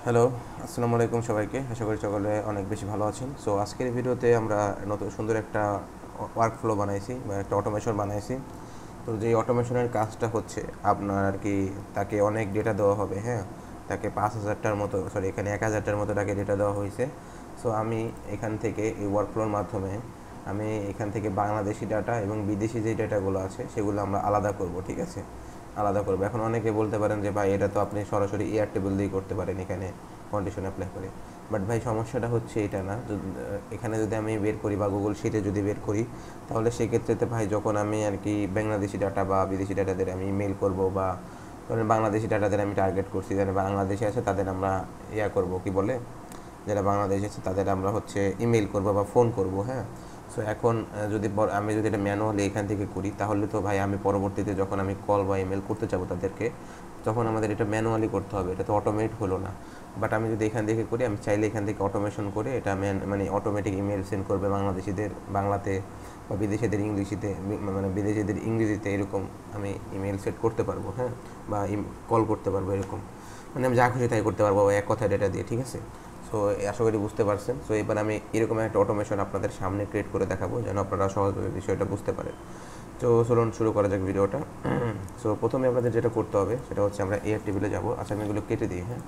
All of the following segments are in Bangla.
হ্যালো, আসসালামু আলাইকুম সবাইকে। আশা করি সকলে অনেক বেশি ভালো আছেন। সো আজকের ভিডিওতে আমরা নতুন সুন্দর একটা ওয়ার্ক ফ্লো বানাইছি বা একটা অটোমেশন বানাইছি। তো যেই অটোমেশনের কাজটা হচ্ছে আপনার আর কি তাকে অনেক ডেটা দেওয়া হবে, হ্যাঁ? তাকে ৫,০০০টার মতো, সরি এখানে ১,০০০টার মতো তাকে ডেটা দেওয়া হয়েছে। সো আমি এখান থেকে এই ওয়ার্ক ফ্লোর মাধ্যমে আমি এখান থেকে বাংলাদেশি ডাটা এবং বিদেশি যে ডেটাগুলো আছে সেগুলো আমরা আলাদা করব, ঠিক আছে? আলাদা করবো। এখন অনেকে বলতে পারেন যে ভাই এটা তো আপনি সরাসরি এয়ার টেবিল দিয়ে করতে পারেন এখানে কন্ডিশন অ্যাপ্লাই করে। বাট ভাই সমস্যাটা হচ্ছে এটা না, এখানে যদি আমি বের করি বা গুগল শিটে যদি বের করি তাহলে সেক্ষেত্রে ভাই যখন আমি আর কি বাংলাদেশি ডাটা বা বিদেশি ডাটাদের আমি মেল করব বা ধরেন বাংলাদেশি ডাটাদের আমি টার্গেট করছি, যারা বাংলাদেশে আছে তাদের আমরা করব কি বলে, যারা বাংলাদেশে আছে তাদের আমরা হচ্ছে ইমেল করব বা ফোন করব, হ্যাঁ? সো এখন যদি আমি যদি এটা ম্যানুয়ালি এখান থেকে করি তাহলে তো ভাই আমি পরবর্তীতে যখন আমি কল বা ইমেল করতে চাবো তাদেরকে, তখন আমাদের এটা ম্যানুয়ালি করতে হবে, এটা তো অটোমেট হলো না। বাট আমি যদি এখান থেকে করি, আমি চাইলে এখান থেকে অটোমেশন করে এটা মানে অটোমেটিক ইমেল সেন্ড করবে বাংলাদেশিদের বাংলাতে বা বিদেশিদের ইংলিশিতে, মানে বিদেশিদের ইংরেজিতে, এরকম আমি ইমেল সেট করতে পারবো, হ্যাঁ? বা কল করতে পারবো, এরকম মানে আমি যা খুশি তাই করতে পারবো এক কথা ডেটা দিয়ে, ঠিক আছে? সো আশা করি বুঝতে পারছেন। সো এবার আমি এরকম একটা অটোমেশন আপনাদের সামনে ক্রিয়েট করে দেখাবো যেন আপনারা সহজভাবে বিষয়টা বুঝতে পারেন। তো চলুন শুরু করা যাক ভিডিওটা। সো প্রথমে আপনাদের যেটা করতে হবে সেটা হচ্ছে আমরা এয়ার টেবিলে যাবো। আচ্ছা আমি এগুলো কেটে দিই, হ্যাঁ?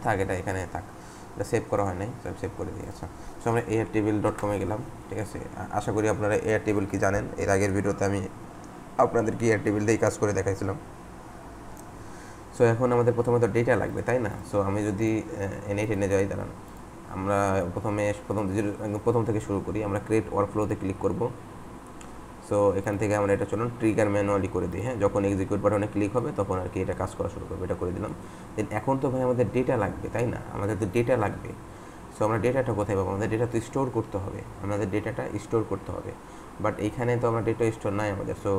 থাক, এটা এখানে থাক, এটা সেভ করা হয় নাই, সেভ করে দিই। আচ্ছা, সো আমরা airtable.com এ গেলাম, ঠিক আছে? আশা করি আপনারা এয়ার টেবিল কি জানেন, এর আগের ভিডিওতে আমি আপনাদেরকে এয়ার টেবিল দিয়েই কাজ করে দেখাইছিলাম। সো এখন আমাদের প্রথমত ডেটা লাগবে, তাই না? সো আমি যদি টেনে যাই, দাঁড়ান, আমরা প্রথম থেকে শুরু করি। আমরা ক্রিয়েট ওয়ার্কফ্লোতে ক্লিক করব। সো এখান থেকে আমরা এটা চলুন ট্রিগার ম্যানুয়ালি করে দিই, হ্যাঁ? যখন এক্সিকিউট বাটনে ক্লিক হবে তখন আর কি এটা কাজ করা শুরু করবে, এটা করে দিলাম। দেন এখন তো ভাই আমাদের ডেটা লাগবে, তাই না? আমাদের তো ডেটা লাগবে। সো আমরা ডেটাটা কোথায় পাবো? আমাদের ডেটা তো স্টোর করতে হবে, আমাদের ডেটাটা স্টোর করতে হবে। বাট এইখানে তো আমরা ডেটা স্টোর নাই আমাদের। সো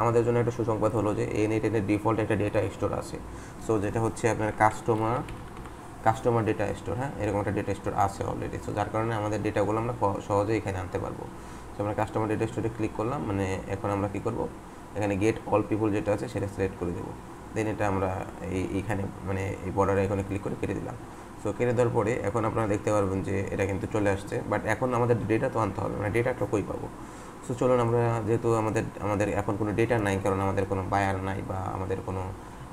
আমাদের জন্য একটা সুসংবাদ হলো যে এর ডিফল্ট একটা ডেটা স্টোর আছে। সো যেটা হচ্ছে আপনার কাস্টমার ডেটা স্টোর, হ্যাঁ? এরকম একটা ডেটা স্টোর আছে অলরেডি। সো যার কারণে আমাদের ডেটাগুলো আমরা সহজেই এখানে আনতে পারবো। সো আমরা কাস্টমার ডেটা স্টোরে ক্লিক করলাম, মানে এখন আমরা কী করবো, এখানে গেট অল পিপল যেটা আছে সেটা সিলেক্ট করে দেবো। দেন এটা আমরা এইখানে মানে এই বর্ডারে এখানে ক্লিক করে কেটে দিলাম। সো কেটে দেওয়ার পরে এখন আপনারা দেখতে পারবেন যে এটা কিন্তু চলে আসছে। বাট এখন আমাদের ডেটা তো আনতে হবে, মানে ডেটাটা কই পাবো? সো চলুন আমরা, যেহেতু আমাদের এখন কোনো ডেটা নাই, কারণ আমাদের কোনো বায়ার নাই বা আমাদের কোনো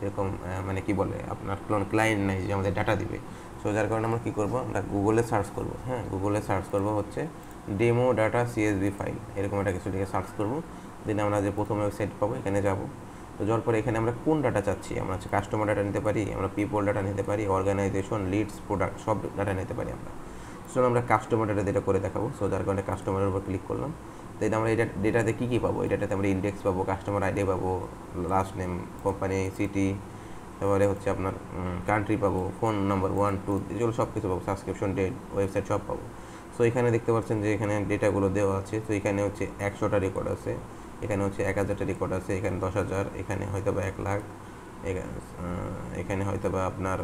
এরকম মানে কি বলে আপনার কোনো ক্লায়েন্ট নাই যে আমাদের ডাটা দিবে। সো যার কারণে আমরা কী করবো, আমরা গুগলে সার্চ করবো, হ্যাঁ? গুগলে সার্চ করবো হচ্ছে ডেমো ডাটা সিএসভি ফাইল, এরকম একটা কিছু লিখে সার্চ করবো। দেন আমরা যে প্রথম ওয়েবসাইট পাবো এখানে যাবো। তো যাওয়ার পরে এখানে আমরা কোন ডাটা চাচ্ছি, আমরা হচ্ছে কাস্টমার ডাটা নিতে পারি, আমরা পিপল ডাটা নিতে পারি, অর্গানাইজেশন, লিডস, প্রোডাক্ট, সব ডাটা নিতে পারি আমরা। সো আমরা কাস্টমার ডাটা যেটা করে দেখাবো। সো যার কারণে কাস্টমারের উপর ক্লিক করলাম। দেন আমরা এটা ডেটাতে কী কী পাবো, এই ডাটাতে আমরা ইন্ডেক্স পাবো, কাস্টমার আইডি পাবো, লাস্ট নেম, কোম্পানি, সিটি, তারপরে হচ্ছে আপনার কান্ট্রি পাবো, ফোন নাম্বার 1 2 এগুলো সব কিছু পাবো, সাবস্ক্রিপশন ডেট, ওয়েবসাইট সব পাবো। সো এখানে দেখতে পাচ্ছেন যে এখানে ডেটাগুলো দেওয়া আছে। তো এখানে হচ্ছে 100টা রেকর্ড আছে, এখানে হচ্ছে 1000টা রেকর্ড আছে, এখানে 10,000, এখানে হয়তো বা 1,00,000, এখানে হয়তো বা আপনার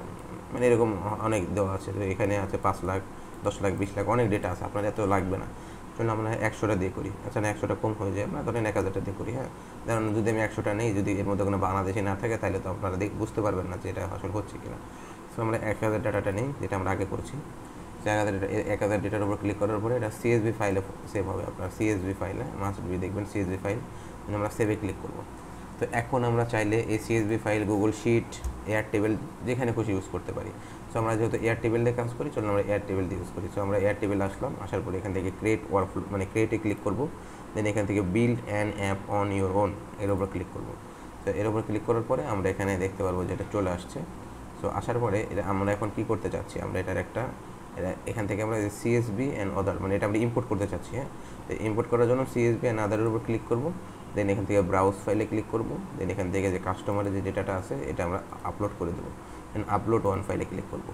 মানে এরকম অনেক দেওয়া আছে। তো এখানে আছে 5 লাখ, 10 লাখ, 20 লাখ, অনেক ডেটা আছে, আপনার এত লাগবে না। চলুন আমরা 100টা দিয়ে করি। আচ্ছা না, 100টা কম হয়ে যায়, আমরা ধরেন 1000টা দিয়ে করি, হ্যাঁ? কারণ যদি আমি 100টা নেই, যদি এর মধ্যে কোনো বাংলাদেশি না থাকে তাহলে তো আপনারা বুঝতে পারবেন না যে এটা আসলে হচ্ছে কিনা। সো আমরা 1000 ডাটাটা নেই, যেটা আমরা আগে করছি। 1000 ডেটার উপর ক্লিক করার পরে এটা সিএসভি ফাইলে সেভ হবে, আপনার সিএসভি ফাইলে মাস্ট বি দেখবেন সিএসভি ফাইল, আমরা সেভে ক্লিক করব। তো এখন আমরা চাইলে এই CSV file Google sheet, Airtable, যেখানে খুশি ইউজ করতে পারি। সো আমরা যেহেতু এয়ার টেবিল দিয়ে কাজ করি, চলুন আমরা এয়ার টেবিল দিয়ে ইউজ করি। সো আমরা এয়ার টেবিল আসলাম, আসার পরে এখান থেকে ক্রিয়েট ওয়ার্কফ্লো মানে ক্রিয়েটে ক্লিক করব। দেন এখান থেকে build an app on your own, এর উপর ক্লিক করব। তো এর উপর ক্লিক করার পরে আমরা এখানে দেখতে পারবো যে এটা চলে আসছে। সো আসার পরে এটা আমরা এখন কী করতে চাচ্ছি, আমরা এটার একটা এখান থেকে আমরা সিএসভি অ্যান্ড আদার, মানে এটা আমরা ইম্পোর্ট করতে চাচ্ছি, হ্যাঁ? তো ইম্পোর্ট করার জন্য সিএসভি অ্যান্ড আদারের উপর ক্লিক করব। দেন এখান থেকে ব্রাউজ ফাইলে ক্লিক করব। দেন এখান থেকে যে কাস্টমারের যে ডেটাটা আছে এটা আমরা আপলোড করে দেবো। দেন আপলোড ওয়ান ফাইলে ক্লিক করব।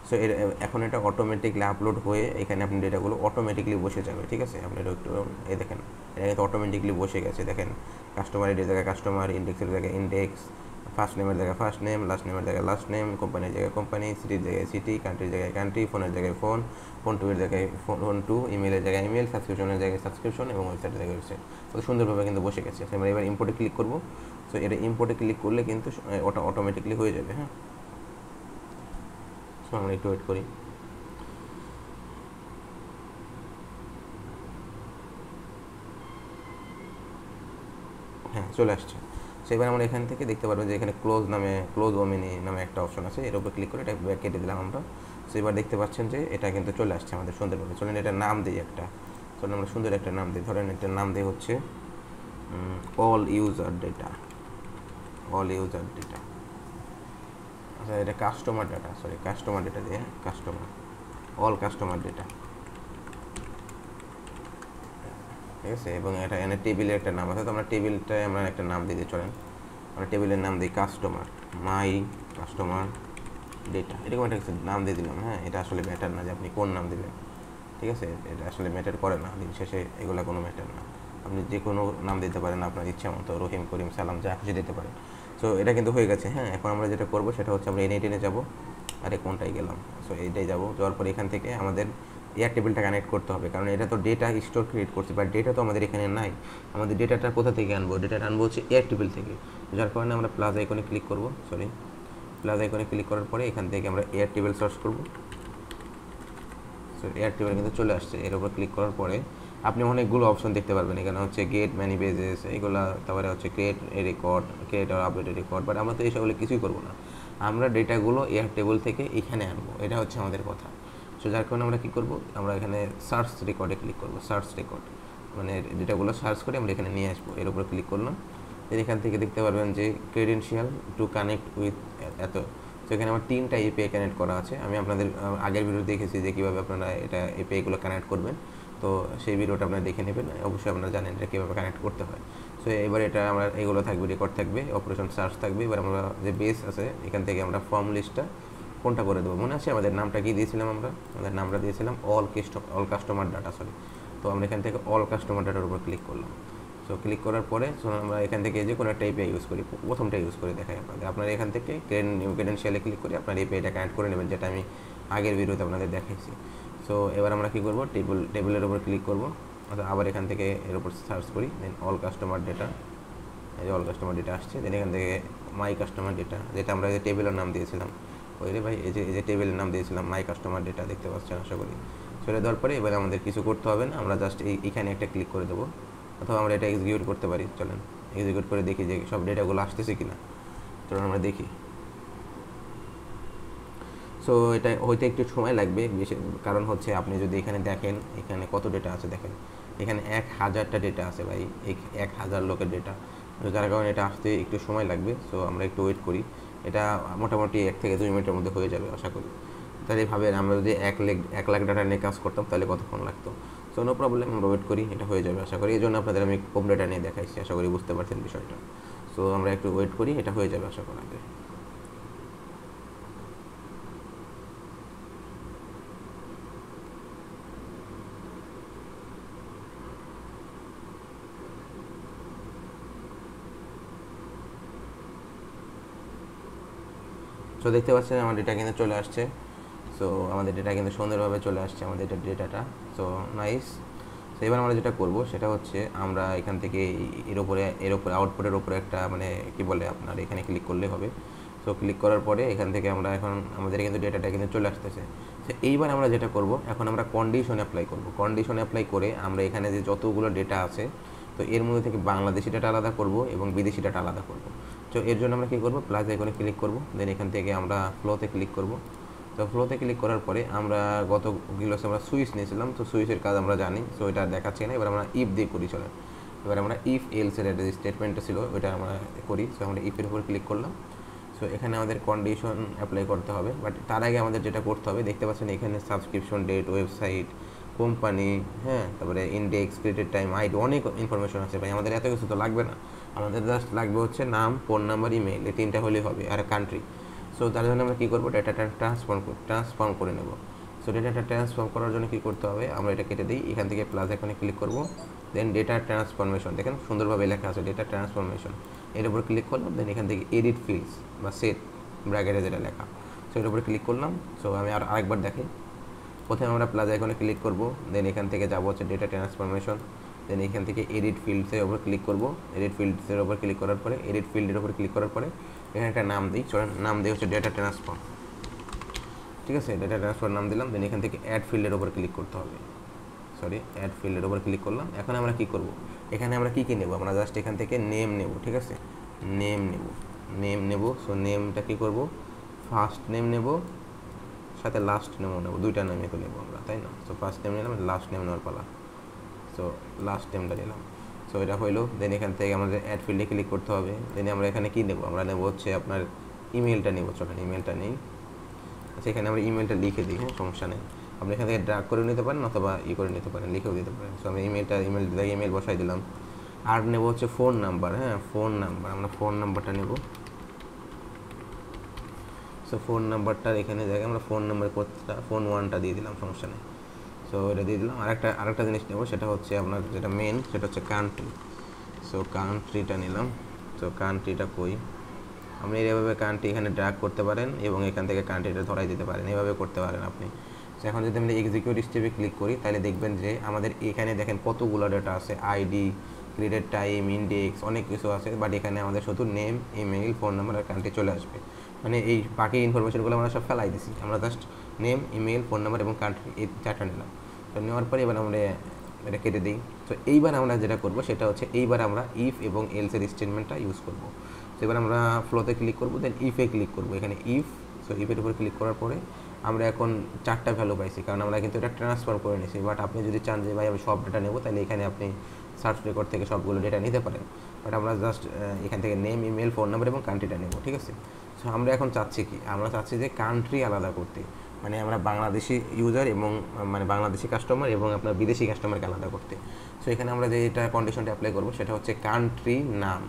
সো এখন এটা অটোমেটিকলি আপলোড হয়ে এখানে আপনি ডেটাগুলো অটোমেটিকলি বসে যাবে, ঠিক আছে? আপনি এটা একটু এই দেখেন, এটা কিন্তু অটোমেটিকলি বসে গেছে, দেখেন কাস্টমার আইডির জায়গায় কাস্টমার, ইন্ডেক্সের জায়গায় ইন্ডেক্স, ফার্স্ট নেমের জায়গায় ফার্স্ট নেম, লাস্ট নেমের জায়গায় লাস্ট নেম, কোম্পানির জায়গায় কোম্পানি, সিটির জায়গায় সিটি, কান্ট্রির জায়গায় কান্ট্রি, ফোনের জায়গায় ফোন, ফোন টু এর জায়গায় ফোন টু, ইমেলের জায়গায় ইমেল, সাবস্ক্রিপশনের জায়গায় সাবস্ক্রিপশন এবং ওয়েবসাইটের জায়গায় ওয়েবসাইট। কত সুন্দরভাবে কিন্তু বসে গেছে। আমরা এবার ইম্পোর্টে ক্লিক করব। সো এটা ইম্পোর্টে ক্লিক করলে কিন্তু ওটা অটোমেটিকলি হয়ে যাবে, হ্যাঁ? সো আমরা একটু ওয়েট করি। হ্যাঁ, চলে আসছে। সো এবার আমরা এখান থেকে দেখতে পারবো যে এখানে ক্লোজ ওমিনি নামে একটা অপশন আছে, এর উপর ক্লিক করে এটা কেটে দিলাম আমরা। সো এবার দেখতে পাচ্ছেন যে এটা কিন্তু চলে আসছে আমাদের সুন্দরভাবে। চলেন এটার নাম দিই একটা, চলেন আমরা সুন্দর একটা নাম দিই। ধরেন এটার নাম দিই হচ্ছে অল ইউজার ডেটা। আচ্ছা, এটা কাস্টমার ডেটা দিয়ে অল কাস্টমার ডেটা, ঠিক আছে। এবং এটা এনে টেবিলের একটা নাম আছে, তো আমরা টেবিলটায় আমরা একটা নাম দিতে চলেন, আমরা টেবিলের নাম দিই মাই কাস্টমার ডেটা, এরকম একটা কিছু নাম দিয়ে দিলাম। হ্যাঁ, এটা আসলে ম্যাটার না যে আপনি কোন নাম দিবেন, ঠিক আছে, এটা আসলে ম্যাটার করে না, দিন শেষে এগুলো কোনো ম্যাটার না। আপনি যে কোনো নাম দিতে পারেন আপনার ইচ্ছা মতো, রহিম, করিম, সালাম, যা খুশি দিতে পারেন। সো এটা কিন্তু হয়ে গেছে। হ্যাঁ, এখন আমরা যেটা করবো সেটা হচ্ছে আমরা এনএটিনে যাবো, আরে কোনটাই গেলাম, সো এইটাই যাবো। যাওয়ার পরে এখান থেকে আমাদের এয়ার টেবিলটা কানেক্ট করতে হবে, কারণ এটা তো ডেটা স্টোর ক্রিয়েট করছে, বাট ডেটা তো আমাদের এখানে নাই। আমাদের ডেটাটা কোথা থেকে আনবো? ডেটাটা আনবো হচ্ছে এয়ার টেবিল থেকে। যার কারণে আমরা প্লাস আইকনে ক্লিক করবো, ক্লিক করার পরে এখান থেকে আমরা এয়ার টেবিল সার্চ করবো। সো এয়ার টেবিল কিন্তু চলে আসছে। এর উপর ক্লিক করার পরে আপনি অনেকগুলো অপশন দেখতে পারবেন। এখানে হচ্ছে গেট ম্যানি বেজেস, এগুলো, তারপরে হচ্ছে ক্রিয়েট আর আপডেট রেকর্ড, বাট আমরা তো এইসবগুলো কিছুই করবো না। আমরা ডেটাগুলো এয়ার টেবিল থেকে এখানে আনবো, এটা হচ্ছে আমাদের কথা। সো যার কারণে আমরা কী করবো, আমরা এখানে সার্চ রেকর্ডে ক্লিক করবো। মানে ডেটাগুলো সার্চ করে আমরা এখানে নিয়ে আসবো। এর উপর ক্লিক করলাম, দেন এখান থেকে দেখতে পারবেন যে ক্রেডেনশিয়াল টু কানেক্ট উইথ এত। তো এখানে আমার 3টা এপিআই কানেক্ট করা আছে। আমি আপনাদের আগের ভিডিও দেখেছি যে কীভাবে আপনারা এটা এপিআইগুলো কানেক্ট করবেন, তো সেই ভিডিওটা আপনারা দেখে নেবেন। অবশ্যই আপনারা জানেন এটা কীভাবে কানেক্ট করতে হয়। সো এবার এটা আমরা এগুলো থাকবে, রেকর্ড থাকবে, অপারেশন সার্চ থাকবে। এবার আমরা যে বেস আছে এখান থেকে আমরা ফর্ম লিস্টটা কোনটা করে দেবো, মনে আছে আমাদের নামটা কি দিয়েছিলাম? আমাদের নামটা দিয়েছিলাম অল কাস্টমার ডাটা, তো আমরা এখান থেকে অল কাস্টমার ডাটার উপর ক্লিক করলাম। সো ক্লিক করার পরে আমরা এখান থেকে যে কোনো একটা এপিআই ইউজ করি, প্রথমটা ইউজ করে দেখাই আপনারা এখান থেকে নিউ ক্রেডেনশিয়ালে ক্লিক করে আপনার এপিআইটা কানেক্ট করে নেবেন, যেটা আমি আগের ভিডিওতে আপনাদের দেখাইছি। সো এবার আমরা কী করবো, টেবিলের উপর ক্লিক করবো, আবার এখান থেকে এর উপর সার্চ করি, দেন অল কাস্টমার ডেটা, এই যে অল কাস্টমার ডেটা আসছে। দেন এখান থেকে মাই কাস্টমার ডেটা, যেটা আমরা যে টেবিলের নাম দিয়েছিলাম, ওই রে ভাই, এই যে টেবিলের নাম দিয়েছিলাম মাই কাস্টমার ডেটা, দেখতে পাচ্ছেন আশা করি। সেটা দেওয়ার পরে এবার আমাদের কিছু করতে হবে না, আমরা জাস্ট এইখানে একটা ক্লিক করে দেবো, অথবা আমরা এটা এক্সিকিউট করতে পারি। চলেন এক্সিকিউট করে দেখি যে সব ডেটাগুলো আসতেছে কিনা। চলুন আমরা দেখি। সো এটা হয়তো একটু সময় লাগবে, কারণ হচ্ছে আপনি যদি এখানে দেখেন এখানে কত ডেটা আছে, দেখেন এখানে 1000টা ডেটা আছে ভাই, 1000 লোকের ডেটা, যার কারণে এটা আসতে একটু সময় লাগবে। সো আমরা একটু ওয়েট করি, এটা মোটামুটি 1 থেকে 2 মিনিটের মধ্যে হয়ে যাবে আশা করি। তাহলে ভাবেন আমরা যদি 1 লাখ ডাটা নিয়ে কাজ করতাম তাহলে কতক্ষণ লাগতো। সো নো প্রবলেম, আমরা ওয়েট করি, এটা হয়ে যাবে আশা করি। এই জন্য আপনাদের আমি কম ডেটা নিয়ে দেখাইছি, আশা করি বুঝতে পারছেন বিষয়টা। সো আমরা একটু ওয়েট করি, এটা হয়ে যাবে আশা করা যায়। সো দেখতে পাচ্ছেন আমার ডেটা কিন্তু চলে আসছে। সো আমাদের ডেটা কিন্তু সুন্দরভাবে চলে আসছে, আমাদের ডেটাটা। So nice. তো এবার আমরা যেটা করব সেটা হচ্ছে আমরা এখান থেকে এর উপরে আউটপুটের উপরে একটা মানে কি বলে আপনার এখানে ক্লিক করলে হবে। সো ক্লিক করার পরে এখান থেকে আমরা এখন আমাদের কিন্তু ডেটাটা কিন্তু চলে আসতেছে। তো এইবার আমরা যেটা করব, এখন আমরা কন্ডিশন অ্যাপ্লাই করব। কন্ডিশন অ্যাপ্লাই করে আমরা এখানে যে যতগুলো ডেটা আছে, তো এর মধ্যে থেকে বাংলাদেশি ডাটা আলাদা করব এবং বিদেশি ডাটা আলাদা করব। তো এর জন্য আমরা কী করব, প্লাস আইকনে ক্লিক করব, দেন এখান থেকে আমরা ফ্লোতে ক্লিক করব। তো ফ্লোতে ক্লিক করার পরে আমরা গতগুলো আমরা সুইচ নিয়েছিলাম, তো সুইচের কাজ আমরা জানি, সো এটা দেখাচ্ছি না। এবার আমরা ইফ দিয়ে করি, চলেন এবার আমরা ইফ এলসের একটা যে স্টেটমেন্টটা ছিল ওইটা আমরা করি। সো আমরা ইফের উপর ক্লিক করলাম। সো এখানে আমাদের কন্ডিশন অ্যাপ্লাই করতে হবে, বাট তার আগে আমাদের যেটা করতে হবে, দেখতে পাচ্ছেন এখানে সাবস্ক্রিপশন ডেট, ওয়েবসাইট, কোম্পানি, হ্যাঁ, তারপরে ইন্ডেক্স, ক্রেডিট টাইম, আইডি, অনেক ইনফরমেশন আছে ভাই। আমাদের এত কিছু তো লাগবে না, আমাদের জাস্ট লাগবে হচ্ছে নাম, ফোন নাম্বার, ইমেল, এই 3টা হলেই হবে, আর কান্ট্রি। সো তার জন্য আমরা কী করবো, ডেটাটা ট্রান্সফর্ম করে নেব। সো ডেটাটা ট্রান্সফর্ম করার জন্য কী করতে হবে, আমরা এটা কেটে দিই, এখান থেকে প্লাস এখানে ক্লিক করবো, দেন ডেটা ট্রান্সফরমেশন, দেখেন সুন্দরভাবে লেখা আছে ডেটা ট্রান্সফরমেশন, এর উপর ক্লিক করলাম। দেন এখান থেকে এডিট ফিল্ডস বা সেট ব্র্যাকেটে যেটা লেখা, সো এর উপরে ক্লিক করলাম। সো আমি আরেকবার দেখি, প্রথমে আমরা প্লাস আইকনে ক্লিক করব, দেন এখান থেকে যাব হচ্ছে ডেটা ট্রান্সফরমেশন, দেন এখান থেকে এডিট ফিল্ডসের উপর ক্লিক করব। এডিট ফিল্ডসের উপর ক্লিক করার পরে এখানে একটা নাম দিই, চলেন নাম দিই হচ্ছে ডেটা ট্রান্সফর্ম। ঠিক আছে, ডেটা ট্রান্সফার নাম দিলাম, দেন এখান থেকে অ্যাড ফিল্ডের ওপর ক্লিক করতে হবে, অ্যাড ফিল্ডের ওপর ক্লিক করলাম। এখন আমরা কি করব, এখানে আমরা কি নেব, আমরা জাস্ট এখান থেকে নেম নেব, ঠিক আছে, নেম নেব। সো নেমটা কি করব, ফার্স্ট নেম নেব সাথে লাস্ট নেমও নেব, দুইটা নেমই তো নেব আমরা, তাই না। সো ফার্স্ট নেম নিলাম, লাস্ট নেম নেওয়ার পালা। সো লাস্ট নেমটা নিলাম। সো এটা হইলো। দেন এখান থেকে আমাদের অ্যাড ফিল্ডে ক্লিক করতে হবে। দেন আমরা এখানে কি নেব, আমরা নেব হচ্ছে আপনার ইমেলটা নেব। চলেন ইমেলটা নেই। আচ্ছা, এখানে আমরা ইমেলটা লিখে দিই, হ্যাঁ, সমস্যা নেই। আপনি এখান থেকে ড্রাগ করে নিতে পারেন অথবা করে নিতে পারেন, লিখেও দিতে পারেন। সো আমরা ইমেল বসাই দিলাম। আর নেব হচ্ছে ফোন নাম্বার, হ্যাঁ, ফোন নাম্বার, আমরা ফোন নাম্বারটা নেব। সো ফোন নাম্বারটার এখানে জায়গায় আমরা ফোন নাম্বার কোডটা ফোন 1টা দিয়ে দিলাম, সমস্যা নেই। সো এটা দিয়ে দিলাম। আরেকটা জিনিস নেব, সেটা হচ্ছে আপনার যেটা মেন, সেটা হচ্ছে কান্ট্রি। সো কান্ট্রিটা নিলাম। সো কান্ট্রিটা কই, আপনি এইভাবে কান্ট্রি এখানে ড্র্যাগ করতে পারেন এবং এখান থেকে কান্ট্রিটা ধরাই দিতে পারেন, এভাবে করতে পারেন আপনি। সো এখন যদি আমরা এক্সিকিউট স্টেপে ক্লিক করি, তাহলে দেখবেন যে আমাদের এখানে দেখেন কতগুলো ডেটা আছে, আইডি, ক্রিয়েটেড টাইম, ইন্ডেক্স, অনেক কিছু আছে। বাট এখানে আমাদের শুধু নেম, ইমেইল, ফোন নাম্বার আর কান্ট্রি চলে আসবে। মানে এই বাকি ইনফরমেশনগুলো আমরা সব ফেলাই দিছি, আমরা just name, email, phone number এবং কান্ট্রি এই 4টা নিলাম। তো নেওয়ার পরে এবার আমরা এটা কেটে দিই। তো এইবার আমরা যেটা করবো সেটা হচ্ছে এইবার আমরা ইফ এবং এলসের স্টেটমেন্টটা ইউজ করব। তো এবার আমরা ফ্লোতে ক্লিক করবো, দেন ইফে ক্লিক করবো, এখানে ইফ। সো ইফের উপর ক্লিক করার পরে আমরা এখন 4টা ভ্যালু পাইছি, কারণ আমরা কিন্তু এটা ট্রান্সফার করে নিয়েছি। বাট আপনি যদি চান যে ভাই আমি সব ডেটা নেবো, তাহলে এখানে আপনি সার্চ রেকর্ড থেকে সবগুলো ডেটা নিতে পারেন। বাট আমরা জাস্ট এখান থেকে নেম, ইমেল, ফোন নাম্বার এবং কান্ট্রিটা নেব, ঠিক আছে। সো আমরা এখন চাচ্ছি কি, আমরা চাচ্ছি যে কান্ট্রি আলাদা করতে, মানে আমরা বাংলাদেশি ইউজার এবং মানে বাংলাদেশি কাস্টমার এবং আপনার বিদেশি কাস্টমারকে আলাদা করতে। সো এখানে আমরা যে এটা কন্ডিশনটা অ্যাপ্লাই করবো সেটা হচ্ছে কান্ট্রি নাম,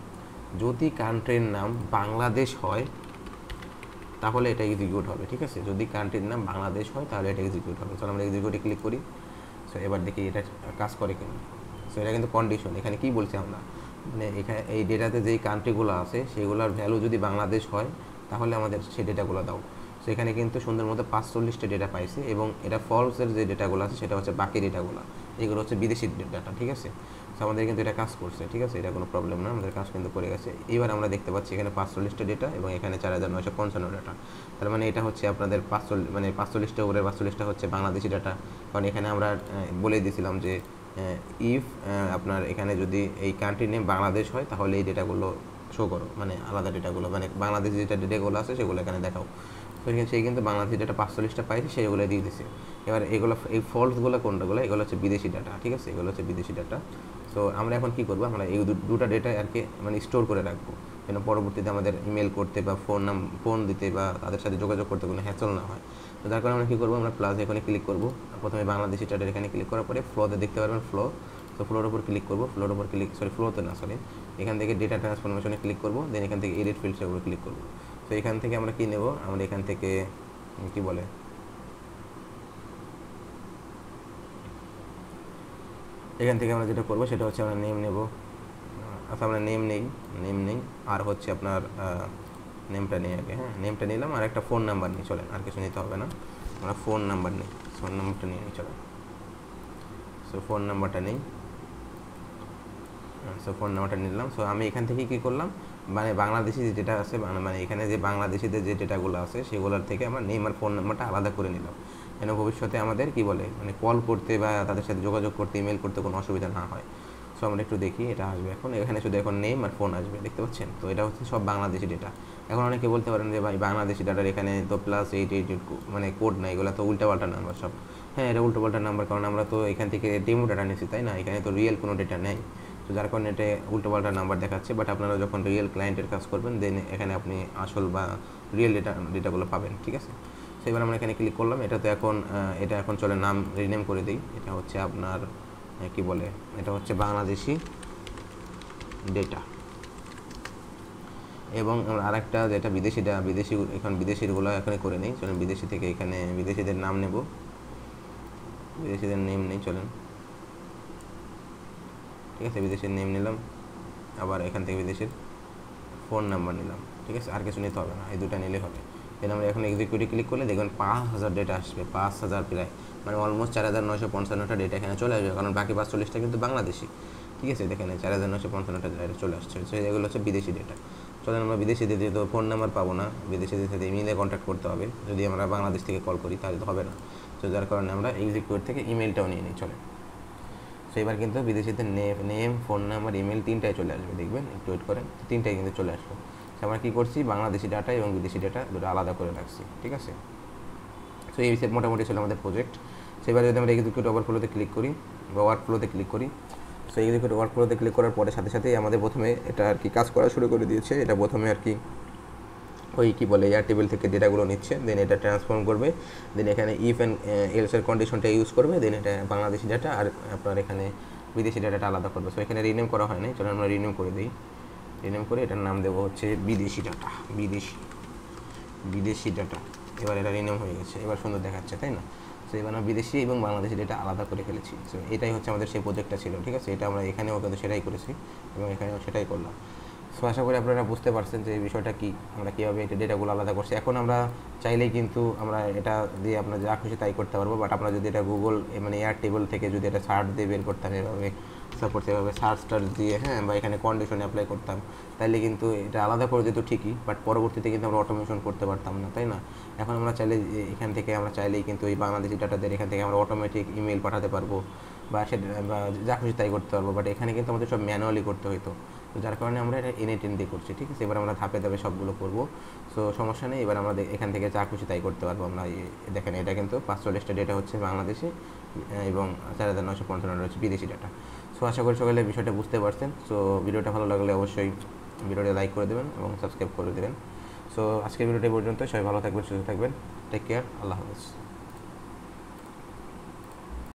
যদি কান্ট্রির নাম বাংলাদেশ হয় তাহলে এটা এক্সিকিউট হবে, ঠিক আছে। যদি কান্ট্রির নাম বাংলাদেশ হয় তাহলে এটা এক্সিকিউট হবে। চলো আমরা এক্সিকিউটে ক্লিক করি। সো এবার দেখি এটা কাজ করে কিনা। সো এটা কিন্তু কন্ডিশন, এখানে কি বলছি আমরা, মানে এখানে এই ডেটাতে যেই কান্ট্রিগুলো আছে সেগুলোর ভ্যালু যদি বাংলাদেশ হয় তাহলে আমাদের সেই ডেটাগুলো দাও। সো এখানে কিন্তু সুন্দর মতো 45টা ডেটা পাইছে এবং এটা ফলসের যে ডেটাগুলো আছে সেটা হচ্ছে বাকি ডেটাগুলো, এগুলো হচ্ছে বিদেশি ডাটা, ঠিক আছে। সো আমাদের কিন্তু এটা কাজ করছে, ঠিক আছে, এটা কোনো প্রবলেম না, আমাদের কাজ কিন্তু করে গেছে। এবার আমরা দেখতে পাচ্ছি এখানে 45টা ডেটা এবং এখানে 4955 ডাটা। তার মানে এটা হচ্ছে আপনাদের 45টা উপরে 45টা হচ্ছে বাংলাদেশি ডাটা, কারণ এখানে আমরা বলে দিয়েছিলাম যে ইফ আপনার এখানে যদি এই কান্ট্রি নেম বাংলাদেশ হয় তাহলে এই ডেটাগুলো শো করো, মানে আলাদা ডেটাগুলো, মানে বাংলাদেশি যেটা ডেটাগুলো আছে সেগুলো এখানে দেখাও। তো সেই কিন্তু বাংলাদেশি ডাটা 45টা পাইছে, সেগুলো দিয়ে দিছে। এবার এগুলো এই ফলসগুলো কোনটাগুলো, এগুলো হচ্ছে বিদেশি ডাটা, ঠিক আছে, এগুলো হচ্ছে বিদেশি ডাটা। সো আমরা এখন কী করবো, আমরা এই দুটো ডেটা আর কি মানে স্টোর করে রাখবো, যেন পরবর্তীতে আমাদের ইমেল করতে বা ফোন দিতে বা তাদের সাথে যোগাযোগ করতে কোনো হ্যাসল না হয়। তো যার কারণে আমরা কী করবো, আমরা প্লাস এখানে ক্লিক করবো, প্রথমে বাংলাদেশি ডাটার এখানে ক্লিক করার পরে ফ্লোতে দেখতে পারবেন ফ্লো। তো ফ্লোর উপর ক্লিক করবো, ফ্লোর উপর ক্লিক ফ্লোতে না এখান থেকে ডেটা ট্রান্সফরমেশনে ক্লিক করবো, দেন এখান থেকে এডিট ফিল্ডসের উপর ক্লিক করবো। তো এখান থেকে আমরা কী নেব, আমরা এখান থেকে কী বলে এখান থেকে আমরা যেটা করবো সেটা হচ্ছে আমরা নেম নেব। আচ্ছা, আমরা নেম নেই আর হচ্ছে আপনার নেমটা নেই আগে, হ্যাঁ, নেমটা নিলাম আর একটা ফোন নাম্বার নিই, চলেন, আর কিছু নিতে হবে না, আমরা ফোন নাম্বার নিই, ফোন নাম্বারটা নিয়ে নিই, চলেন। সো ফোন নাম্বারটা নেই, সো ফোন নাম্বারটা নিলাম। সো আমি এখান থেকে কী করলাম, মানে বাংলাদেশি যে ডেটা আছে, মানে এখানে যে বাংলাদেশিদের যে ডেটাগুলো আছে সেগুলোর থেকে আমরা নেম আর ফোন নাম্বারটা আলাদা করে নিলাম, যেন ভবিষ্যতে আমাদের কী বলে মানে কল করতে বা তাদের সাথে যোগাযোগ করতে, ইমেল করতে কোনো অসুবিধা না হয়। সো আমরা একটু দেখি এটা আসবে এখন, এখানে শুধু এখন নেম আর ফোন আসবে, দেখতে পাচ্ছেন। তো এটা হচ্ছে সব বাংলাদেশি ডেটা। এখন অনেকে বলতে পারেন যে ভাই বাংলাদেশি ডাটার এখানে তো +888 মানে কোড না, এগুলো তো উল্টাপাল্টা নাম্বার সব। হ্যাঁ, এটা উল্টোপাল্টা নাম্বার, কারণ আমরা তো এখান থেকে ডেমো ডাটা নিচ্ছি, তাই না, এখানে তো রিয়েল কোনো ডেটা নেই। তো যার কারণে এটা উল্টোপাল্টা নাম্বার দেখাচ্ছে। বাট আপনারা যখন রিয়েল ক্লায়েন্টের কাজ করবেন দেন এখানে আপনি আসল বা রিয়েল ডেটাগুলো পাবেন, ঠিক আছে। সো এবার আমরা এখানে ক্লিক করলাম। এটা এখন চলে নাম রিনেম করে দিই। এটা হচ্ছে আপনার কি বলে, এটা হচ্ছে বাংলাদেশি ডেটা। এবং আরেকটা যেটা বিদেশি এখন বিদেশিরগুলো এখানে করে নিই, চলেন বিদেশি থেকে এখানে বিদেশিদের নাম নেব, বিদেশিদের নেম নেই, চলেন, ঠিক আছে, বিদেশির নেম নিলাম, আবার এখান থেকে বিদেশির ফোন নাম্বার নিলাম, ঠিক আছে, আর কিছু নিতে হবে না, এই দুটো নিলেই হবে। দেন আমরা এখন এক্সিকিউটিভ ক্লিক করলে দেখবেন 5000 ডেটা আসবে, 5000 প্রায়, মানে অলমোস্ট 4955টা ডেটা এখানে চলে আসবে, কারণ বাকি 45টা কিন্তু বাংলাদেশি, ঠিক আছে। দেখেন 4955টা ডেটা চলে আসছে। সো এগুলো হচ্ছে বিদেশি ডেটা। চলেন আমরা বিদেশিদের দিয়ে তো ফোন নাম্বার পাবো না, বিদেশিদের সাথে ইমেইলে কন্ট্যাক্ট করতে হবে। যদি আমরা বাংলাদেশ থেকে কল করি তাহলে তো হবে না। তো যার কারণে আমরা এক্সিকিউট থেকে ইমেলটাও নিয়ে নিই। চলে, সো এবার কিন্তু বিদেশিদের নেম, ফোন নাম্বার, ইমেল তিনটাই চলে আসবে, দেখবেন একটু ওয়েট করেন, তিনটাই কিন্তু চলে আসবে। আমরা কী করছি, বাংলাদেশি ডাটা এবং বিদেশি ডাটা দুটো আলাদা করে রাখছি, ঠিক আছে। সো এই মোটামুটি ছিল আমাদের প্রজেক্ট। সেবার যদি আমরা এক্সিকিউট ওভারফ্লোতে ক্লিক করি বা ওয়ার্কফ্লোতে ক্লিক করি, সো এক্সিকিউট ওয়ার্কফ্লোতে ক্লিক করার পরে সাথে সাথেই আমাদের প্রথমে এটা আর কি কাজ করা শুরু করে দিয়েছে। এটা প্রথমে আর কি ওই কী বলে এয়ার টেবিল থেকে ডেটাগুলো নিচ্ছে, দেন এটা ট্রান্সফর্ম করবে, দেন এখানে ইফ অ্যান্ড এলসের কন্ডিশনটা ইউজ করবে, দেন এটা বাংলাদেশি ডাটা আর আপনার এখানে বিদেশি ডাটাটা আলাদা করবে। সো এখানে রিনেম করা হয় নাই, চলো আমরা রিনেম করে দিই। রিনেম করে এটার নাম দেবো হচ্ছে বিদেশি ডাটা, বিদেশি ডাটা। এবার এটা রিনেম হয়ে গেছে, এবার সুন্দর দেখাচ্ছে, তাই না? সো এবার আমরা বিদেশি এবং বাংলাদেশি ডেটা আলাদা করে ফেলেছি। সো এটাই হচ্ছে আমাদের সেই প্রজেক্টটা ছিল, ঠিক আছে। এটা আমরা এখানেও কিন্তু সেটাই করেছি এবং এখানেও সেটাই করলাম। সো আশা করি আপনারা বুঝতে পারছেন যে এই বিষয়টা কী, আমরা কীভাবে এটা ডেটাগুলো আলাদা করছি। এখন আমরা চাইলেই কিন্তু আমরা এটা দিয়ে আপনার যা খুশি তাই করতে পারবো, বাট আমরা যদি এটা গুগল মানে এয়ার টেবিল থেকে যদি এটা সার্চ দিয়ে বের করতাম এভাবে, সাপোজ এভাবে সার্চ দিয়ে, হ্যাঁ, বা এখানে কন্ডিশন অ্যাপ্লাই করতাম, তাইলে কিন্তু এটা আলাদা করে দিত ঠিকই, বাট পরবর্তীতে কিন্তু আমরা অটোমেশন করতে পারতাম না, তাই না? এখন আমরা চাইলে এখান থেকে আমরা চাইলেই কিন্তু এই বাংলাদেশি ডাটাদের এখান থেকে আমরা অটোমেটিক ইমেল পাঠাতে পারবো বা সেটা বা যা খুশি তাই করতে পারবো, বাট এখানে কিন্তু আমাদের সব ম্যানুয়ালি করতে হতো। তো যার কারণে আমরা এটা এনএটিএন দিয়ে করছি, ঠিক আছে। এবার আমরা ধাপে ধাপে সবগুলো করবো, সো সমস্যা নেই। এবার আমরা এখান থেকে যা খুশি তাই করতে পারবো আমরা। দেখেন এটা কিন্তু 45টা ডেটা হচ্ছে বাংলাদেশি এবং 4955 হচ্ছে বিদেশি ডাটা। সো আশা করি সকালে বিষয়টা বুঝতে পারছেন। সো ভিডিওটা ভালো লাগলে অবশ্যই ভিডিওটা লাইক করে দেবেন এবং সাবস্ক্রাইব করে দেবেন। সো আজকের ভিডিওটা পর্যন্ত, সবাই ভালো থাকবেন, সুস্থ থাকবেন, টেক কেয়ার, আল্লাহ হাফেজ।